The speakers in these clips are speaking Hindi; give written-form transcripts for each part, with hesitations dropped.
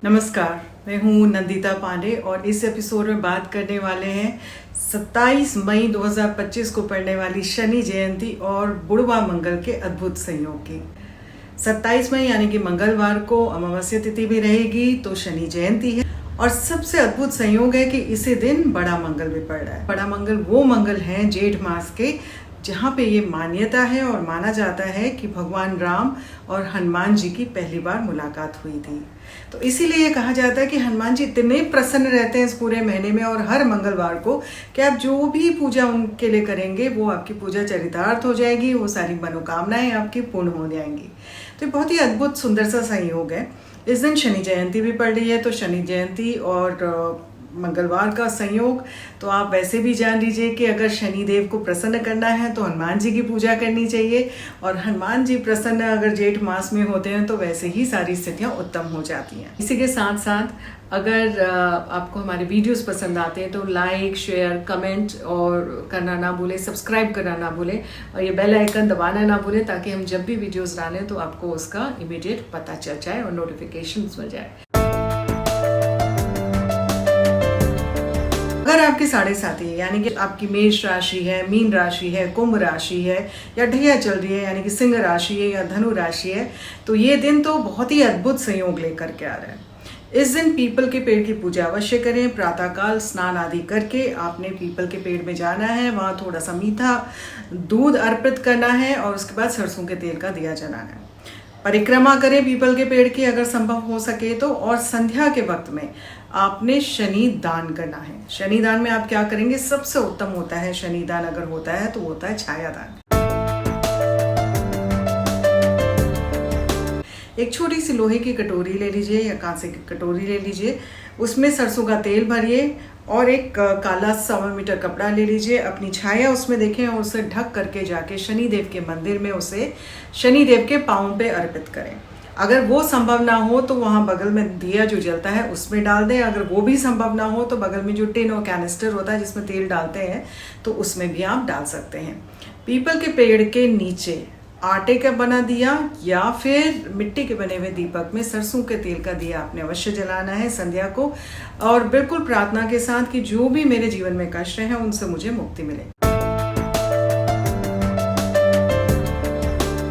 नमस्कार, मैं हूँ नंदिता पांडे और इस एपिसोड में बात करने वाले हैं 27 मई 2025 को पड़ने वाली शनि जयंती और बुढ़वा मंगल के अद्भुत संयोग की। 27 मई यानी कि मंगलवार को अमावस्या तिथि भी रहेगी, तो शनि जयंती है और सबसे अद्भुत संयोग है कि इसी दिन बड़ा मंगल भी पड़ रहा है। बड़ा मंगल वो मंगल है जेठ मास के, जहाँ पे ये मान्यता है और माना जाता है कि भगवान राम और हनुमान जी की पहली बार मुलाकात हुई थी। तो इसीलिए ये कहा जाता है कि हनुमान जी इतने प्रसन्न रहते हैं इस पूरे महीने में और हर मंगलवार को कि आप जो भी पूजा उनके लिए करेंगे वो आपकी पूजा चरितार्थ हो जाएगी, वो सारी मनोकामनाएं आपकी पूर्ण हो जाएंगी। तो ये बहुत ही अद्भुत सुंदर सा संयोग है। इस दिन शनि जयंती भी पड़ रही है, तो शनि जयंती और मंगलवार का संयोग, तो आप वैसे भी जान लीजिए कि अगर शनि देव को प्रसन्न करना है तो हनुमान जी की पूजा करनी चाहिए। और हनुमान जी प्रसन्न अगर जेठ मास में होते हैं तो वैसे ही सारी स्थितियां उत्तम हो जाती हैं। इसी के साथ साथ अगर आपको हमारे वीडियोस पसंद आते हैं तो लाइक, शेयर, कमेंट और करना ना भूलें, सब्सक्राइब करना ना भूलें और ये बेल आइकन दबाना ना भूलें, ताकि हम जब भी वीडियोस डालें तो आपको उसका इमीडिएट पता चल जाए और नोटिफिकेशंस मिल जाए। अगर आपके साढ़े साथी है यानी कि आपकी मेष राशि है, मीन राशि है, कुंभ राशि है या ढैया चल रही है यानी कि सिंह राशि है या धनु राशि है, तो ये दिन तो बहुत ही अद्भुत संयोग लेकर के आ रहा है। इस दिन पीपल के पेड़ की पूजा अवश्य करें। प्रातःकाल स्नान आदि करके आपने पीपल के पेड़ में जाना है, वहाँ थोड़ा सा मीठा दूध अर्पित करना है और उसके बाद सरसों के तेल का दिया जलाना है। परिक्रमा करें पीपल के पेड़ की अगर संभव हो सके तो। और संध्या के वक्त में आपने शनि दान करना है। शनि दान में आप क्या करेंगे, सबसे उत्तम होता है शनि दान अगर होता है तो होता है छाया दान। एक छोटी सी लोहे की कटोरी ले लीजिए या कांसे की कटोरी ले लीजिए, उसमें सरसों का तेल भरिए और एक काला 1 मीटर कपड़ा ले लीजिए, अपनी छाया उसमें देखें और उसे ढक करके जाके शनि देव के मंदिर में उसे शनि देव के पांव पे अर्पित करें। अगर वो संभव ना हो तो वहाँ बगल में दिया जो जलता है उसमें डाल दें। अगर वो भी संभव ना हो तो बगल में जो टिन और कैनिस्टर होता है जिसमें तेल डालते हैं तो उसमें भी आप डाल सकते हैं। पीपल के पेड़ के नीचे आटे का बना दिया या फिर मिट्टी के बने हुए दीपक में सरसों के तेल का दिया आपने अवश्य जलाना है संध्या को, और बिल्कुल प्रार्थना के साथ कि जो भी मेरे जीवन में कष्ट हैं उनसे मुझे मुक्ति मिले।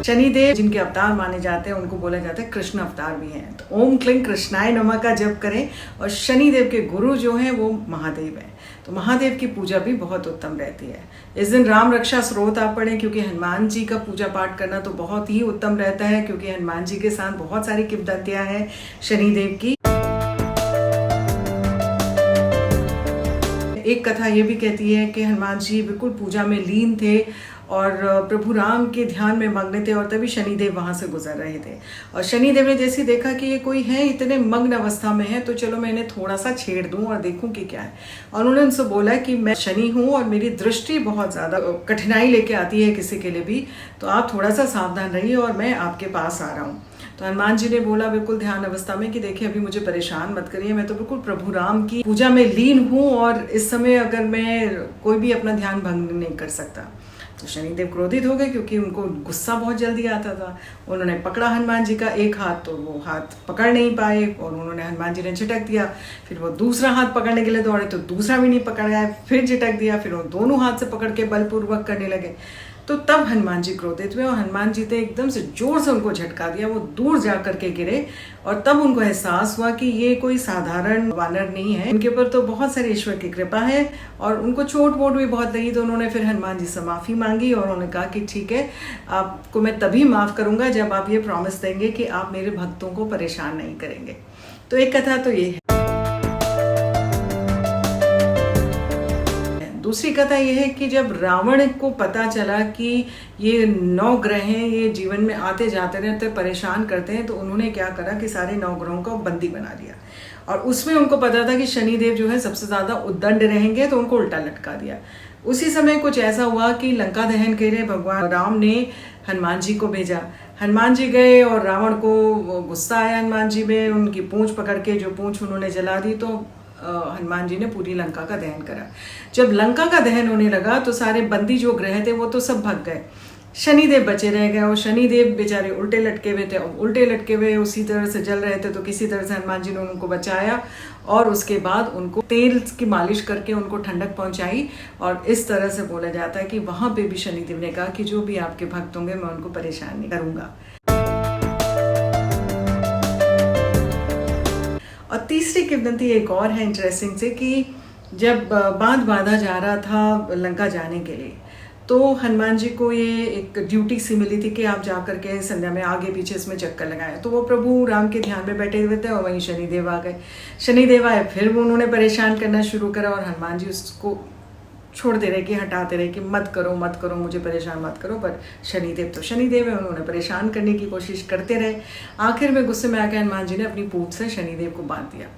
शनिदेव जिनके अवतार माने जाते हैं उनको बोला जाता है कृष्ण अवतार भी हैं। तो ओम क्लीं कृष्णाय नमः का जप करें। और शनिदेव के गुरु जो हैं वो महादेव हैं, तो महादेव की पूजा भी बहुत उत्तम रहती है। इस दिन राम रक्षा स्तोत्र आप पढ़ें, क्योंकि हनुमान जी का पूजा पाठ करना तो बहुत ही उत्तम रहता है, क्योंकि हनुमान जी के साथ बहुत सारी किंवदंतियां हैं शनिदेव की। एक कथा ये भी कहती है कि हनुमान जी बिल्कुल पूजा में लीन थे और प्रभु राम के ध्यान में मग्न थे और तभी शनिदेव वहाँ से गुजर रहे थे। और शनिदेव ने जैसे देखा कि ये कोई है इतने मग्न अवस्था में है, तो चलो मैं इन्हें थोड़ा सा छेड़ दूं और देखूं कि क्या है। और उन्होंने उनसे बोला कि मैं शनि हूँ और मेरी दृष्टि बहुत ज़्यादा कठिनाई लेके आती है किसी के लिए भी, तो आप थोड़ा सा सावधान रहिए और मैं आपके पास आ रहा हूँ। तो हनुमान जी ने बोला बिल्कुल ध्यान अवस्था में कि देखिए अभी मुझे परेशान मत करिए, मैं तो बिल्कुल प्रभु राम की पूजा में लीन हूँ और इस समय अगर मैं कोई भी अपना ध्यान भंग नहीं कर सकता। तो शनिदेव क्रोधित हो गए क्योंकि उनको गुस्सा बहुत जल्दी आता था। उन्होंने पकड़ा हनुमान जी का एक हाथ, तो वो हाथ पकड़ नहीं पाए और उन्होंने हनुमान जी ने झटक दिया। फिर वो दूसरा हाथ पकड़ने के लिए दौड़े तो दूसरा भी नहीं पकड़ गया, फिर झटक दिया, फिर वो दोनों हाथ से पकड़ के बलपूर्वक करने लगे। तो तब हनुमान जी क्रोधित हुए और हनुमान जी ने एकदम से जोर से उनको झटका दिया, वो दूर जा करके गिरे। और तब उनको एहसास हुआ कि ये कोई साधारण वानर नहीं है, इनके ऊपर तो बहुत सारी ईश्वर की कृपा है और उनको चोट वोट भी बहुत लगी। तो उन्होंने फिर हनुमान जी से माफ़ी मांगी और उन्होंने कहा कि ठीक है, आपको मैं तभी माफ़ करूंगा जब आप ये प्रॉमिस देंगे कि आप मेरे भक्तों को परेशान नहीं करेंगे। तो एक कथा तो ये है। दूसरी कथा यह है कि जब रावण को पता चला कि ये 9 ग्रह हैं, ये जीवन में आते जाते रहते परेशान करते हैं, तो उन्होंने क्या करा कि सारे 9 ग्रहों को बंदी बना लिया। और उसमें उनको पता था कि शनिदेव जो है सबसे ज़्यादा उद्दंड रहेंगे, तो उनको उल्टा लटका दिया। उसी समय कुछ ऐसा हुआ कि लंका दहन के लिए भगवान राम ने हनुमान जी को भेजा। हनुमान जी गए और रावण को गुस्सा आया हनुमान जी में, उनकी पूंछ पकड़ के जो पूंछ उन्होंने जला दी। तो हनुमान जी ने पूरी लंका का दहन करा। जब लंका का दहन होने लगा तो सारे बंदी जो ग्रह थे वो तो सब भाग गए, शनिदेव बचे रह गए और शनिदेव बेचारे उल्टे लटके हुए थे। उल्टे लटके हुए उसी तरह से जल रहे थे, तो किसी तरह से हनुमान जी ने उनको बचाया और उसके बाद उनको तेल की मालिश करके उनको ठंडक पहुंचाई। और इस तरह से बोला जाता है कि वहां पे भी शनिदेव ने कहा कि जो भी आपके भक्त होंगे मैं उनको परेशान नहीं करूंगा। और तीसरी किंवदंती एक और है इंटरेस्टिंग से कि जब बांध बांधा जा रहा था लंका जाने के लिए, तो हनुमान जी को ये एक ड्यूटी सी मिली थी कि आप जा करके संध्या में आगे पीछे इसमें चक्कर लगाए। तो वो प्रभु राम के ध्यान में बैठे हुए थे और वहीं शनिदेव आ गए। शनिदेव आए, फिर वो उन्होंने परेशान करना शुरू करा और हनुमान जी उसको छोड़ते रहे कि हटाते रहे कि मत करो मुझे परेशान मत करो। पर शनिदेव तो शनिदेव है, उन्होंने परेशान करने की कोशिश करते रहे। आखिर में गुस्से में आकर हनुमान जी ने अपनी पूंछ से शनिदेव को बांध दिया।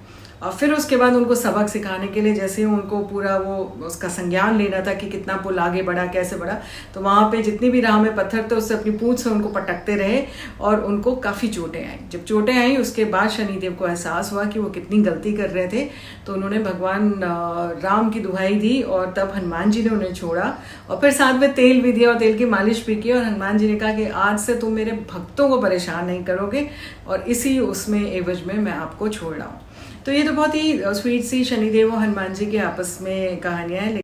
और फिर उसके बाद उनको सबक सिखाने के लिए, जैसे उनको पूरा वो उसका संज्ञान लेना था कि कितना पुल आगे बढ़ा कैसे बढ़ा, तो वहाँ पे जितनी भी राह में पत्थर थे उससे अपनी पूंछ से उनको पटकते रहे और उनको काफ़ी चोटें आई। जब चोटें आई उसके बाद शनिदेव को एहसास हुआ कि वो कितनी गलती कर रहे थे, तो उन्होंने भगवान राम की दुहाई दी और तब हनुमान जी ने उन्हें छोड़ा और फिर साथ में तेल भी दिया और तेल की मालिश भी की। और हनुमान जी ने कहा कि आज से तुम मेरे भक्तों को परेशान नहीं करोगे और इसी उसमें एवज में मैं आपको छोड़ रहा हूँ। तो ये तो बहुत ही स्वीट सी शनिदेव और हनुमान जी के आपस में कहानियां हैं।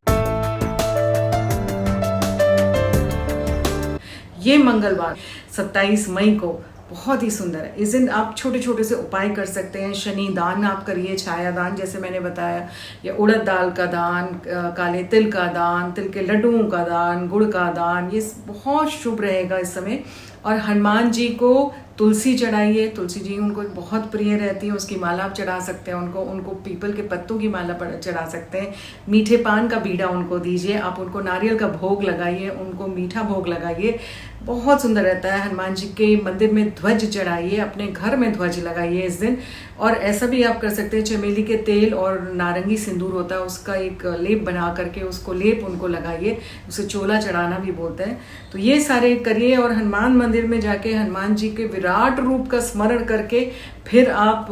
ये मंगलवार 27 मई को बहुत ही सुंदर है। इस दिन आप छोटे छोटे से उपाय कर सकते हैं। शनि दान आप करिए, छाया दान जैसे मैंने बताया, या उड़द दाल का दान, काले तिल का दान, तिल के लड्डुओं का दान, गुड़ का दान, ये बहुत शुभ रहेगा इस समय। और हनुमान जी को तुलसी चढ़ाइए, तुलसी जी उनको बहुत प्रिय रहती है, उसकी माला आप चढ़ा सकते हैं उनको पीपल के पत्तों की माला चढ़ा सकते हैं। मीठे पान का बीड़ा उनको दीजिए, आप उनको नारियल का भोग लगाइए, उनको मीठा भोग लगाइए, बहुत सुंदर रहता है। हनुमान जी के मंदिर में ध्वज चढ़ाइए, अपने घर में ध्वज लगाइए इस दिन। और ऐसा भी आप कर सकते हैं, चमेली के तेल और नारंगी सिंदूर होता है उसका एक लेप बना करके उसको लेप उनको लगाइए, उसे चोला चढ़ाना भी बोलते हैं। तो ये सारे करिए और हनुमान मंदिर में जाके हनुमान जी के विराट रूप का स्मरण करके फिर आप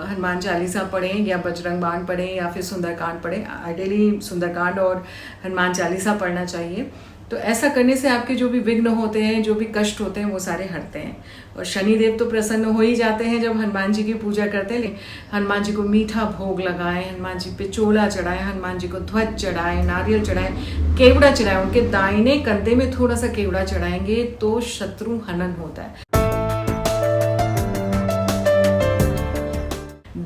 हनुमान चालीसा पढ़ें या बजरंग बाण पढ़ें या फिर सुंदरकांड पढ़ें। आइडियली सुंदरकांड और हनुमान चालीसा पढ़ना चाहिए। तो ऐसा करने से आपके जो भी विघ्न होते हैं, जो भी कष्ट होते हैं, वो सारे हटते हैं। और शनिदेव तो प्रसन्न हो ही जाते हैं जब हनुमान जी की पूजा करते हैं। हनुमान जी को मीठा भोग लगाएं, हनुमान जी पे चोला चढ़ाएं, हनुमान जी को ध्वज चढ़ाएं, नारियल चढ़ाएं, केवड़ा चढ़ाएं। उनके दाहिने कंधे में थोड़ा सा केवड़ा चढ़ाएंगे तो शत्रु हनन होता है।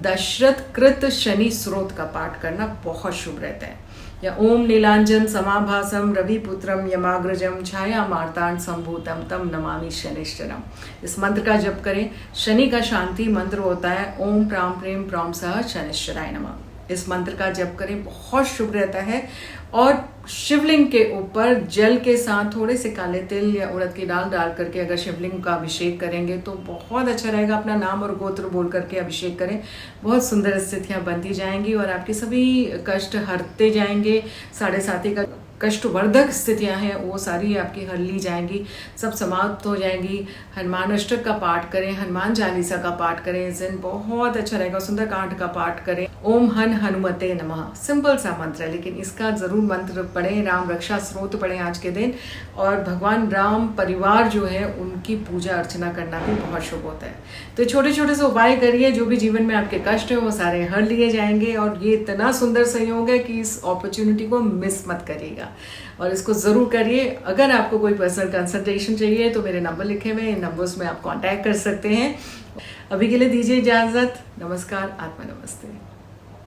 दशरथ कृत शनि स्रोत का पाठ करना बहुत शुभ रहता है। या ओम नीलांजन समाभासम रविपुत्रम यमाग्रजम छाया मार्तांड संभूतम तम नमामि शनिश्चरम। इस मंत्र का जप करें। शनि का शांति मंत्र होता है ओम प्राम प्रेम प्राम सह शनिश्चराय नमः। इस मंत्र का जप करें, बहुत शुभ रहता है। और शिवलिंग के ऊपर जल के साथ थोड़े से काले तिल या उड़द की दाल डाल करके अगर शिवलिंग का अभिषेक करेंगे तो बहुत अच्छा रहेगा। अपना नाम और गोत्र बोल करके अभिषेक करें, बहुत सुंदर स्थितियां बनती जाएंगी और आपके सभी कष्ट हरते जाएंगे। 7.5 का कष्टवर्धक स्थितियां हैं वो सारी आपकी हर ली जाएंगी, सब समाप्त हो जाएंगी। हनुमान अष्टक का पाठ करें, हनुमान चालीसा का पाठ करें, इस दिन बहुत अच्छा रहेगा। सुंदरकांड का पाठ करें। ओम हन हनुमते नमः, सिंपल सा मंत्र है लेकिन इसका जरूर मंत्र पढ़ें। राम रक्षा स्रोत पढ़ें आज के दिन। और भगवान राम परिवार जो है उनकी पूजा अर्चना करना भी बहुत शुभ होता है। तो छोटे छोटे से उपाय करिए, जो भी जीवन में आपके कष्ट है वो सारे हर लिए जाएंगे। और ये इतना सुंदर संयोग है कि इस अपॉर्चुनिटी को मिस मत करिएगा और इसको जरूर करिए। अगर आपको कोई पर्सनल कंसल्टेशन चाहिए तो मेरे नंबर लिखे हुए, इन नंबर्स में आप कांटेक्ट कर सकते हैं। अभी के लिए दीजिए इजाजत। नमस्कार, आत्मा नमस्ते।